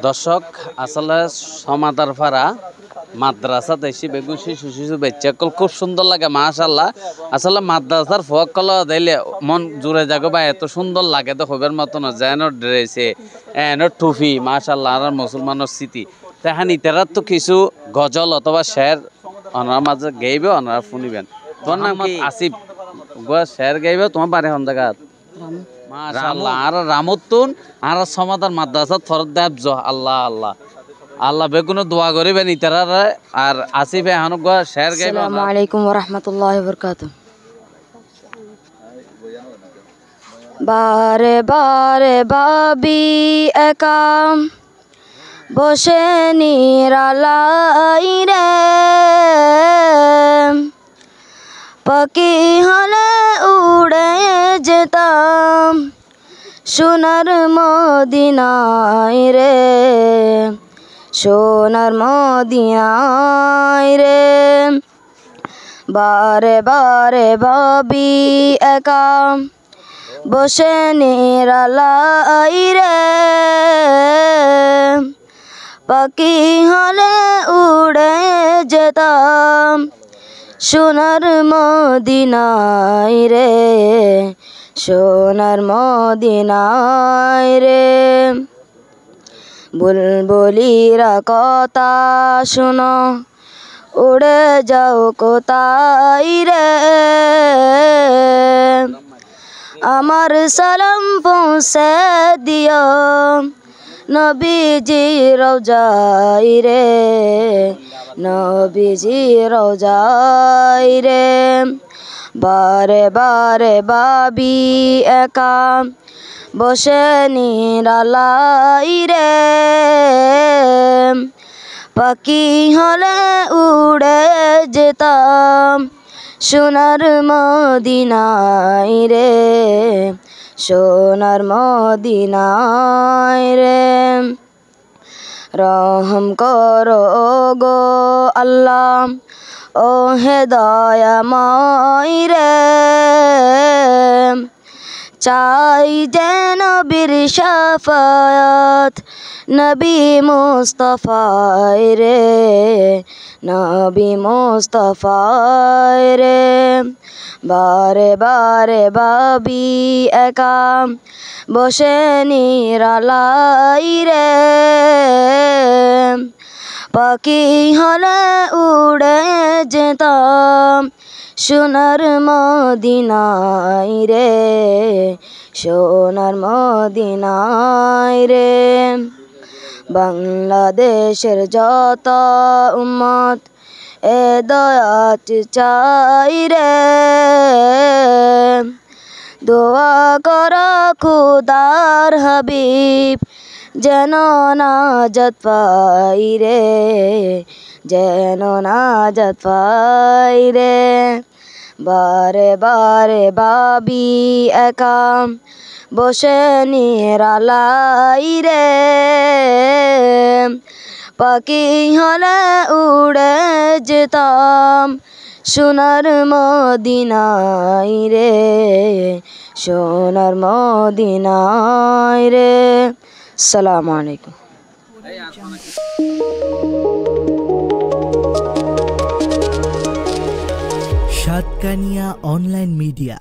দর্শক আসলে সমাদারপাড়া মাদ্রাসা দেশি বেগুন শিশু শিশু বাচ্চা খুব সুন্দর লাগে মাশাআল্লাহ। আসলে মাদ্রাসার ফকল দিলে মন জুড়ে যাগো বা এত সুন্দর লাগে তো হবের মতন যেন ড্রেসে এন টুফি মাশাআল্লাহ আর মুসলমানের স্মৃতি তেহান ইতারার তো কিছু গজল অথবা শের ওনার মাঝে গাইবে ওনারা শুনিবেন। তোমার নাম কি? আসিফ। শের গাইবে তোমার বাড়ি হন জায়গা? মাশাআল্লাহ। আর রামুতুন আর সমাদার মাদ্রাসা ফরদ দেব আল্লাহ আল্লাহ আল্লাহ বেগুন দোয়া করিবেন ইতারা আর আসিফ এখন শের গাইবে। আসসালামু আলাইকুম ওয়া রাহমাতুল্লাহি ওয়া বারাকাতুহু। বারে বারে ভাবি একা বসে নিরালাই রে, পাখি হলে উড়ে যেতাম সোনার মদিনায় রে, সোনার মদিনায় রে। বারে বারে ভাবি একা বসে নিরালাই রে, পাখি হলে উড়ে যেতাম সোনার মদিনায় রে, সোনার মদিনায় রে। বুলবুলিরা কথা শুনো উড়ে যাও কোথায় রে, আমার সালাম পৌঁছে দিও নবীজি রওজায় রে, নবীজি রওজায় রে। বারে বারে ভাবি একা বসে নিরালাই রে, পাখি হলে উড়ে যেতাম সোনার মদিনায় রে, সোনার মদিনায় রে। রহম করো গো আল্লাহ ও হে দয়াময় রে, চাই যেন বীর শাফায়াত নবী মুস্তাফায় রে, নবী মুস্তাফায় রে। বারে বারে ভাবি একা বসে নিরালাই রে, পাখি হলে উড়ে যেতাম সোনার মদিনায় রে, সোনার মদিনায় রে। বাংলাদেশের যত উম্মত এ দয়াত চাই রে, দোয়া করা খুদার হাবিব যেন নাজাত পাই রে, যেন নাজাত পাই রে। বারে বারে ভাবি একা বসে নিরালাই রে, পাখি হলে উড়ে যেতাম সোনার মদিনায় রে, সোনার মদিনায় রে। আসসালামু আলাইকুম। Satkania online media.